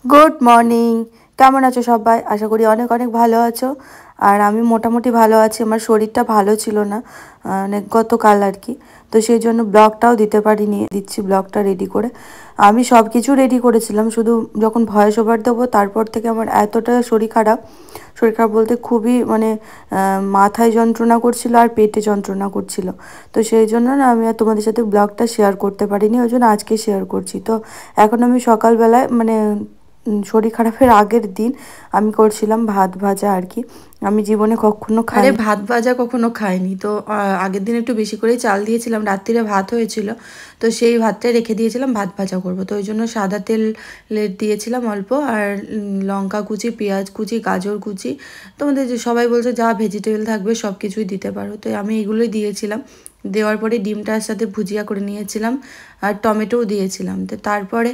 Good morning. কেমন আছো সবাই? আশা করি অনেক অনেক ভালো আছো। আর আমি মোটামুটি ভালো আছি। আমার শরীরটা ভালো ছিল না মানে গতকাল আর কি। তো সেই জন্য ব্লগটাও দিতে পারিনি, দিচ্ছি ব্লগটা রেডি করে। আমি সব কিছু রেডি করেছিলাম, শুধু যখন ভয়েস ওভার দেবো তারপর থেকে আমার এতটা শরীর খারাপ। শরীর খারাপ বলতে খুবই মানে মাথায় যন্ত্রণা করছিল আর পেটে যন্ত্রণা করছিল। তো সেই জন্য না আমি আর তোমাদের সাথে ব্লগটা শেয়ার করতে পারিনি, ওই জন্য আজকে শেয়ার করছি। তো এখন আমি সকালবেলায় মানে শরীর খারাপের আগের দিন আমি করছিলাম ভাত ভাজা আর কি। আমি জীবনে কখনো আরে খাইনি। ভাত ভাজা কখনো খাইনি তো। আগের দিন একটু বেশি করেই চাল দিয়েছিলাম, রাত্রিরে ভাত হয়েছিল। তো সেই ভাতটাই রেখে দিয়েছিলাম, ভাত ভাজা করব। তো ওই জন্য সাদা তেল দিয়েছিলাম অল্প, আর লঙ্কা কুচি, পেঁয়াজ কুচি, গাজর কুচি, তোমাদের যে সবাই বলছে যা ভেজিটেবল থাকবে সব কিছুই দিতে পারো, তো আমি এগুলোই দিয়েছিলাম। দেওয়ার পরে ডিমটার সাথে ভুজিয়া করে নিয়েছিলাম, আর টমেটোও দিয়েছিলাম। তো তারপরে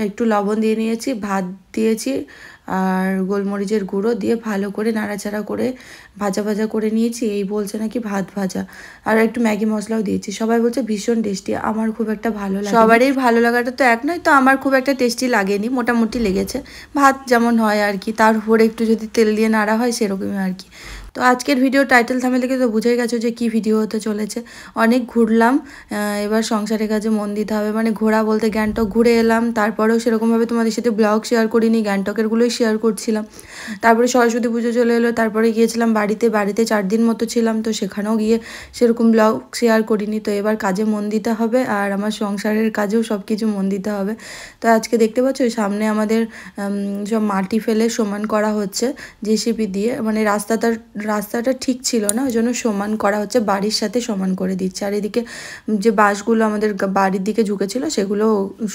একটু লবণ দিয়ে নিয়েছি, ভাত দিয়েছি, আর গোলমরিচের গুঁড়ো দিয়ে ভালো করে নাড়াচাড়া করে ভাজা ভাজা করে নিয়েছি। এই বলছে নাকি ভাত ভাজা। আর একটু ম্যাগি মশলাও দিয়েছি। সবাই বলছে ভীষণ টেস্টি, আমার খুব একটা ভালো লাগে। সবারই ভালো লাগাটা তো এক নয়, তো আমার খুব একটা টেস্টি লাগেনি, মোটামুটি লেগেছে। ভাত যেমন হয় আর কি, তার উপরে একটু যদি তেল দিয়ে নাড়া হয় সেরকমই আর কি। তো আজকের ভিডিও টাইটেল থামেল থেকে তো বুঝেই গেছো যে কি ভিডিও হতে চলেছে। অনেক ঘুরলাম, এবার সংসারের কাজে মন দিতে হবে। মানে ঘোরা বলতে গ্যাংটক ঘুরে এলাম, তারপরেও সেরকমভাবে তোমাদের সাথে ব্লগ শেয়ার করিনি, গ্যাংটকেরগুলোই শেয়ার করছিলাম। তারপরে সরস্বতী পুজো চলে এলো, তারপরে গিয়েছিলাম বাড়িতে, 4 দিন মতো ছিলাম। তো সেখানেও গিয়ে সেরকম ব্লগ শেয়ার করিনি। তো এবার কাজে মন দিতে হবে, আর আমার সংসারের কাজেও সব কিছু মন দিতে হবে। তো আজকে দেখতে পাচ্ছ সামনে আমাদের সব মাটি ফেলে সমান করা হচ্ছে জেসিপি দিয়ে। মানে রাস্তাটা ঠিক ছিল না, ওই জন্য সমান করা হচ্ছে, বাড়ির সাথে সমান করে দিচ্ছে। আর এদিকে যে বাঁশগুলো আমাদের বাড়ির দিকে ঝুঁকেছিল সেগুলো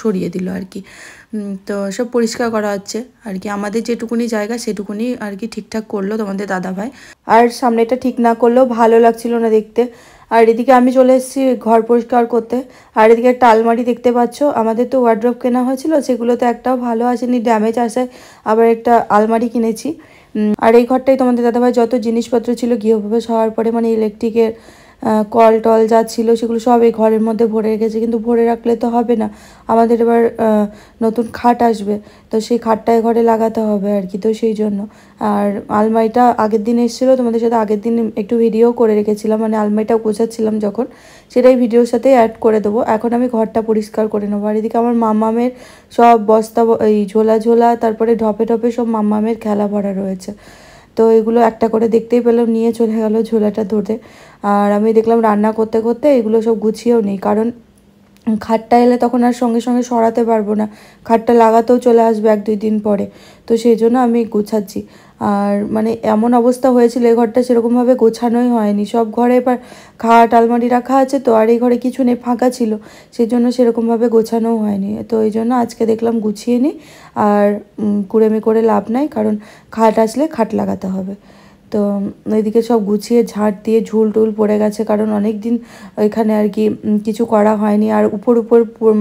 সরিয়ে দিল আর কি। তো সব পরিষ্কার করা হচ্ছে আর কি। আমাদের যেটুকুনি জায়গা সেটুকুনি আর কি ঠিকঠাক করলো তোমাদের দাদাভাই। আর সামনেটা ঠিক না করলেও ভালো লাগছিল না দেখতে। আর এদিকে আমি চলে এসেছি ঘর পরিষ্কার করতে। আর এদিকে একটা আলমারি দেখতে পাচ্ছ, আমাদের তো ওয়ার্ড্রপ কেনা হয়েছিল, সেগুলোতে একটাও ভালো আসেনি, ড্যামেজ আসে। আবার একটা আলমারি কিনেছি। আর এই ঘরটাই তোমাদের দাদাভাই যত জিনিসপত্র ছিল গৃহপ্রবেশ হওয়ার পরে, মানে ইলেকট্রিকের কল টল যা ছিল সেগুলো সব এই ঘরের মধ্যে ভরে রেখেছে। কিন্তু ভরে রাখলে তো হবে না, আমাদের এবার নতুন খাট আসবে, তো সেই খাটটাই ঘরে লাগাতে হবে আর কি। তো সেই জন্য আর আলমারিটা আগের দিন এসেছিলো, তোমাদের সাথে আগের দিন একটু ভিডিও করে রেখেছিলাম, মানে আলমারিটা গোছাচ্ছিলাম যখন, সেটাই ভিডিওর সাথে অ্যাড করে দেবো। এখন আমি ঘরটা পরিষ্কার করে নেবো। আর এদিকে আমার মামামের সব বস্তা, এই ঝোলা ঝোলা, তারপরে ঢপে ঢপে সব মামামের খেলা ভরা রয়েছে। তো এগুলো একটা করে দেখতেই পেলাম, নিয়ে চলে গেল ঝোলাটা ধরতে। আর আমি দেখলাম রান্না করতে করতে এগুলো সব গুছিয়েও নেই, কারণ খাটটা এলে তখন আর সঙ্গে সঙ্গে সরাতে পারবো না, খাটটা লাগাতেও চলে আসবে 1-2 দিন পরে। তো সেই জন্য আমি গুছাচ্ছি। আর মানে এমন অবস্থা হয়েছিল, এই ঘরটা সেরকমভাবে গোছানোই হয়নি। সব ঘরে এবার খাট আলমারি রাখা আছে তো, আর এই ঘরে কিছু নেই, ফাঁকা ছিল, সেই জন্য সেরকমভাবে গোছানোও হয়নি। তো এই জন্য আজকে দেখলাম গুছিয়ে নিই। আর কুড়েমি করে লাভ নাই, কারণ খাট আসলে খাট লাগাতে হবে। তো এদিকে সব গুছিয়ে ঝাড় দিয়ে ঝুল টুল পড়ে গেছে, কারণ অনেক দিন ওইখানে আর কি কিছু করা হয়নি। আর উপর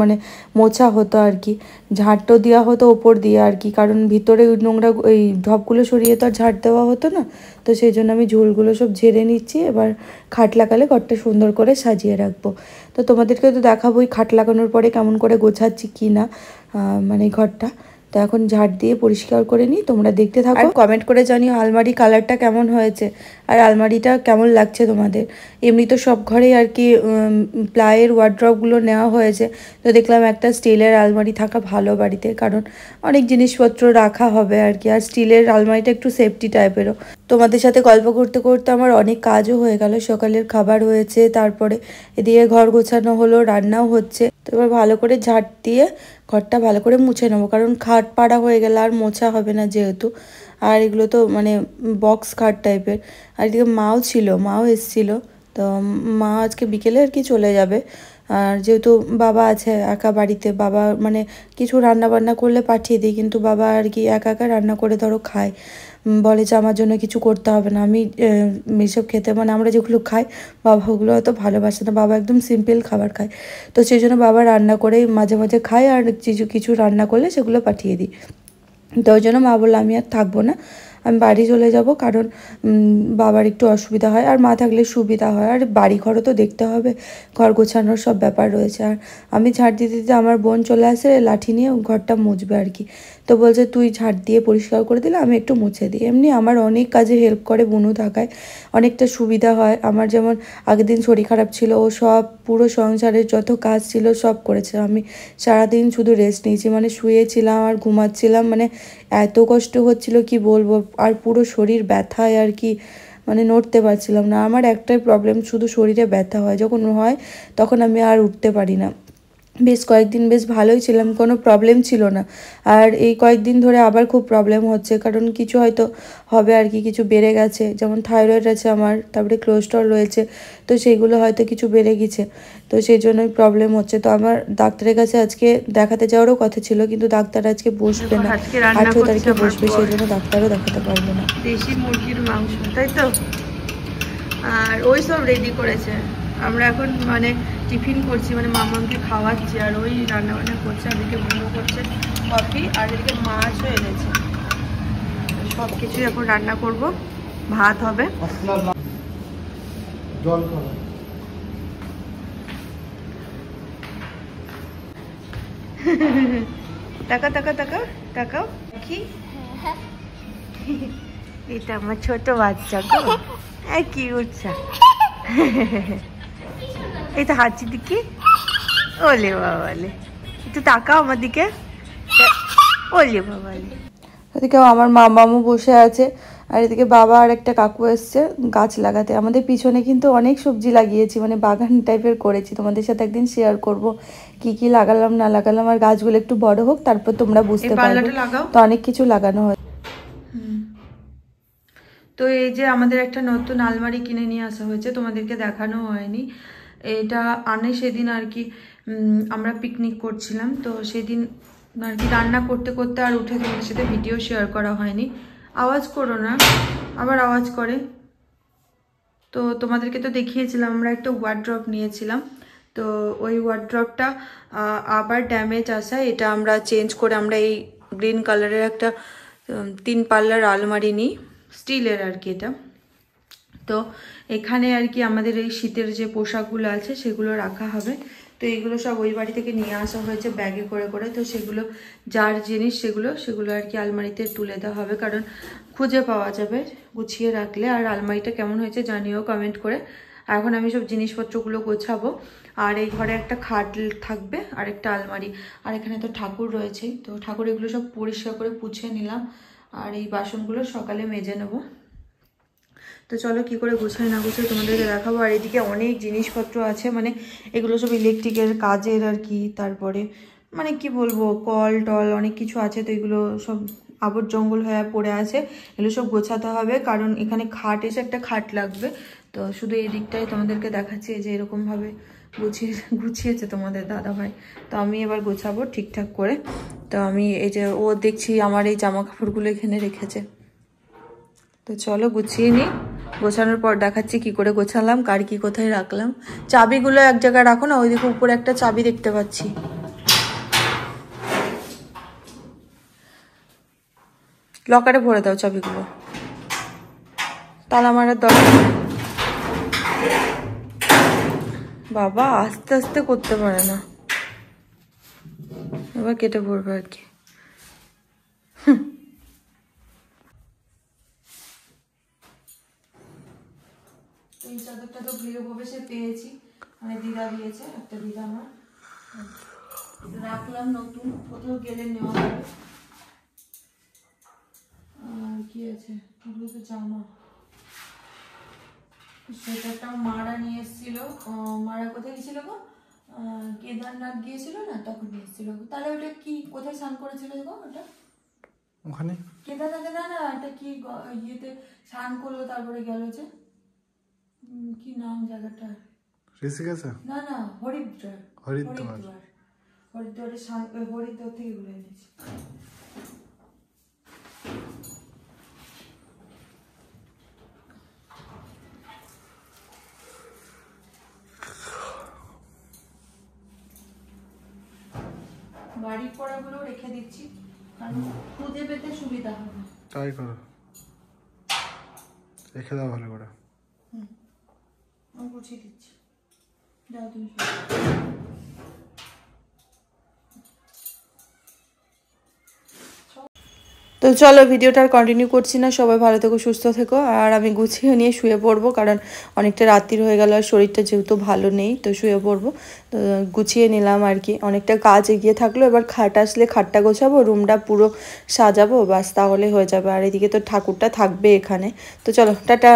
মানে মোছা হতো আর কি, ঝাড়টাও দেওয়া হতো ওপর দিয়ে আর কি, কারণ ভিতরে নোংরা ওই ঢপগুলো সরিয়ে তো আর ঝাড় দেওয়া হতো না। তো সেই জন্য আমি ঝুলগুলো সব ঝেড়ে নিচ্ছি। এবার খাট লাগালে ঘরটা সুন্দর করে সাজিয়ে রাখবো। তো তোমাদেরকে তো দেখাবোই খাট লাগানোর পরে কেমন করে গোছাচ্ছি কি না, মানে ঘরটা। তো এখন ঝাড় দিয়ে পরিষ্কার করে নিই, তোমরা দেখতে থাকো। আর কমেন্ট করে জানিও আলমারি কালারটা কেমন হয়েছে, আর আলমারিটা কেমন লাগছে তোমাদের। এমনি তো সব ঘরেই আর কি প্লাইয়ের ওয়ার্ড্রপগুলো নেওয়া হয়েছে। তো দেখলাম একটা স্টিলের আলমারি থাকা ভালো বাড়িতে, কারণ অনেক জিনিসপত্র রাখা হবে আর কি। আর স্টিলের আলমারিটা একটু সেফটি টাইপেরও। তোমাদের সাথে গল্প করতে করতে আমার অনেক কাজও হয়ে গেল। সকালের খাবার হয়েছে, তারপরে এদিকে ঘর গোছানো হলো, রান্নাও হচ্ছে। তো এবার ভালো করে ঝাড় দিয়ে ঘরটা ভালো করে মুছে নেবো, কারণ খাট পাড়া হয়ে গেলে আর মোছা হবে না যেহেতু। আর এগুলো তো মানে বক্স খাট টাইপের। আর এদিকে মাও এসেছিলো। তো মা আজকে বিকেলে আর কি চলে যাবে। আর যেহেতু বাবা আছে একা বাড়িতে, বাবা মানে কিছু রান্না বান্না করলে পাঠিয়ে দিই, কিন্তু বাবা আর কি একা একা রান্না করে ধরো খায়। বলে যে আমার জন্য কিছু করতে হবে না। আমি এসব খেতে মানে আমরা যেগুলো খাই বাবা ওগুলো হয়তো ভালোবাসে না, বাবা একদম সিম্পল খাবার খায়। তো সেই জন্য বাবা রান্না করেই মাঝে মাঝে খায়, আর কিছু কিছু রান্না করলে সেগুলো পাঠিয়ে দিই। তো ওই জন্য মা বললো আমি আর থাকবো না, আমি বাড়ি চলে যাব, কারণ বাবার একটু অসুবিধা হয়, আর মা থাকলে সুবিধা হয়। আর বাড়ি ঘরও তো দেখতে হবে, ঘর গোছানোর সব ব্যাপার রয়েছে। আর আমি ঝাড় দিতে দিতে আমার বোন চলে আসে লাঠি নিয়ে, ঘরটা মুছবে আর কি। তো বলছে তুই ঝাড় দিয়ে পরিষ্কার করে দিলে আমি একটু মুছে দিই। এমনি আমার অনেক কাজে হেল্প করে বুনু থাকায়, অনেকটা সুবিধা হয় আমার। যেমন আগের দিন শরীর খারাপ ছিল, ও সব পুরো সংসারের যত কাজ ছিল সব করেছে। আমি সারাদিন শুধু রেস্ট নিয়েছি, মানে শুয়েছিলাম আর ঘুমাচ্ছিলাম, মানে এত কষ্ট হচ্ছিল কি বলবো। আর পুরো শরীর ব্যথায় আর কি, মানে নড়তে পারছিলাম না। আমার একটাই প্রবলেম, শুধু শরীরে ব্যথা হয়, যখন হয় তখন আমি আর উঠতে পারি না। বেশ কয়েকদিন বেশ ভালোই ছিলাম, কোনো প্রবলেম ছিল না। আর এই কয়েকদিন ধরে আবার খুব প্রবলেম হচ্ছে, কারণ কিছু হয়তো হবে আর কি, কিছু বেড়ে গেছে। যেমন থাইরয়েড আছে আমার, তারপরে কোলেস্ট্রল রয়েছে, তো সেইগুলো হয়তো কিছু বেড়ে গেছে, তো সেই জন্যই প্রবলেম হচ্ছে। তো আমার ডাক্তারের কাছে আজকে দেখাতে যাওয়ারও কথা ছিল, কিন্তু ডাক্তার আজকে বসবে না, 18 তারিখে বসবে, সেই জন্য ডাক্তারও দেখাতে পারবো না। দেশি মুরগির মাংস, তাই তো? আর ওই সব রেডি করেছে। আমরা এখন মানে টিফিন করছি, মানে মামাকে খাওয়াচ্ছি, আর ওই রান্নাবান্না করছে। এদিকে বন্ধু করছে কফি, আর এদিকে মাছও এনেছে। সব কিছুই এখন রান্না করব, ভাত হবে। জল খাওয়া টাকা টাকা টাকা টাকাও কি এটা আমার ছোট বাচ্চা গো, কি উঠছে এই তো হাঁচি দিকে। ওলে বাবালে, একটু তাকাও আমার দিকে। ওলে বাবালে। এদিকে আমার মামু বসে আছে, আর এদিকে বাবা আর একটা কাকু এসছে গাছ লাগাতে। আমাদের পিছনে কিন্তু অনেক সবজি লাগিয়েছি, মানে বাগান টাইপের করেছি। তোমাদের সাথে একদিন শেয়ার করব কি কি লাগালাম না লাগালাম, আর গাছগুলো একটু বড় হোক, তারপর তোমরা বুঝতে পারবে। তো অনেক কিছু লাগানো হয়। তো এই যে আমাদের একটা নতুন আলমারি কিনে নিয়ে আসা হয়েছে, তোমাদেরকে দেখানো হয়নি। এটা আনে সেদিন আর কি, আমরা পিকনিক করছিলাম, তো সেদিন আর কি রান্না করতে করতে আর উঠে তোমাদের সাথে ভিডিও শেয়ার করা হয়নি। আওয়াজ করো না, আবার আওয়াজ করে। তো তোমাদেরকে তো দেখিয়েছিলাম আমরা একটা ওয়ার্ড্রপ নিয়েছিলাম, তো ওই ওয়ার্ড্রপটা আবার ড্যামেজ আসা, এটা আমরা চেঞ্জ করে আমরা এই গ্রিন কালারের একটা 3 পাল্লার আলমারি নিই, স্টিলের আর কি এটা। তো এখানে আর কি আমাদের এই শীতের যে পোশাকগুলো আছে সেগুলো রাখা হবে। তো এইগুলো সব ওই বাড়ি থেকে নিয়ে আসা হয়েছে ব্যাগে করে করে। তো সেগুলো যার জিনিস সেগুলো আর কি আলমারিতে তুলে দেওয়া হবে, কারণ খুঁজে পাওয়া যাবে গুছিয়ে রাখলে। আর আলমারিটা কেমন হয়েছে জানিও কমেন্ট করে। এখন আমি সব জিনিসপত্রগুলো গোছাবো। আর এই ঘরে একটা খাট থাকবে আর একটা আলমারি, আর এখানে তো ঠাকুর রয়েছে, তো ঠাকুর এগুলো সব পরিষ্কার করে পুছে নিলাম। আর এই বাসনগুলো সকালে মেজে নেবো। তো চলো কি করে গুছাই না গুছাই তোমাদেরকে দেখাবো। আর এদিকে অনেক জিনিসপত্র আছে, মানে এগুলো সব ইলেকট্রিকের কাজের আর কি। তারপরে মানে কি বলবো, কল টল অনেক কিছু আছে, তো এগুলো সব আবর জঙ্গল হয়ে পড়ে আছে, এগুলো সব গোছাতে হবে। কারণ এখানে খাট এসে একটা খাট লাগবে। তো শুধু এই দিকটাই তোমাদেরকে দেখাচ্ছি, যে এরকমভাবে গুছিয়েছে তোমাদের দাদাভাই। তো আমি এবার গোছাবো ঠিকঠাক করে। তো আমি এই যে ও দেখছি আমার এই জামা কাপড়গুলো এখানে রেখেছে, তো চলো গুছিয়ে নিই। গোছানোর পর দেখাচ্ছি কি করে গোছালাম, কার কি কোথায় রাখলাম। চাবিগুলো এক জায়গায় রাখো না, ওইদিকে উপরে একটা চাবি দেখতে পাচ্ছি। লকারে ভরে দাও চাবিগুলো, তালা মারার দরকার নেই। বাবা আস্তে আস্তে করতে পারে না, এবার কেটে পড়বে আর কি। এই চাদরটা তো গৃহভাবে সে পেয়েছি, মানে দিদা দিয়েছে, একটা দিদা আমার রাখলাম, নতুন কোথাও গেলে নেওয়া হবে। আর কি আছে, ওগুলো তো জামা। সোয়েটারটাও মারা নিয়ে এসেছিল, মারা কোথায় গেছিল গো, কেদারনাথ গিয়েছিল না, তখন নিয়ে এসেছিল। তাহলে ওটা কি, কোথায় স্নান করেছিল গো ওটা? ওখানে কেদারনাথে না, না এটা কি ইয়েতে স্নান করলো তারপরে গেল যে, কি নাম জায়গাটা, ঋষিকেশে? না না, হরিদ্বার। হরিদ্বার হরিদ্বারের হরিদ্বার থেকে ঘুরে এনেছি। বাড়ির পড়াগুলো রেখে দিচ্ছি, কারণ খুঁজে পেতে সুবিধা হবে। তাই করো। রেখে দাও ভালো করে। আমি গুছিয়ে দিচ্ছি, যাও তুমি। তো চলো ভিডিওটা আর কন্টিনিউ করছি না, সবাই ভালো থেকো সুস্থ থেকো। আর আমি গুছিয়ে নিয়ে শুয়ে পড়বো, কারণ অনেকটা রাত্রির হয়ে গেল আর শরীরটা যেহেতু ভালো নেই, তো শুয়ে পড়বো। তো গুছিয়ে নিলাম আর কি, অনেকটা কাজ এগিয়ে থাকলো। এবার খাট আসলে খাটটা গোছাবো, রুমটা পুরো সাজাবো, বাস তাহলে হয়ে যাবে। আর এদিকে তো ঠাকুরটা থাকবে এখানে। তো চলো টাটা।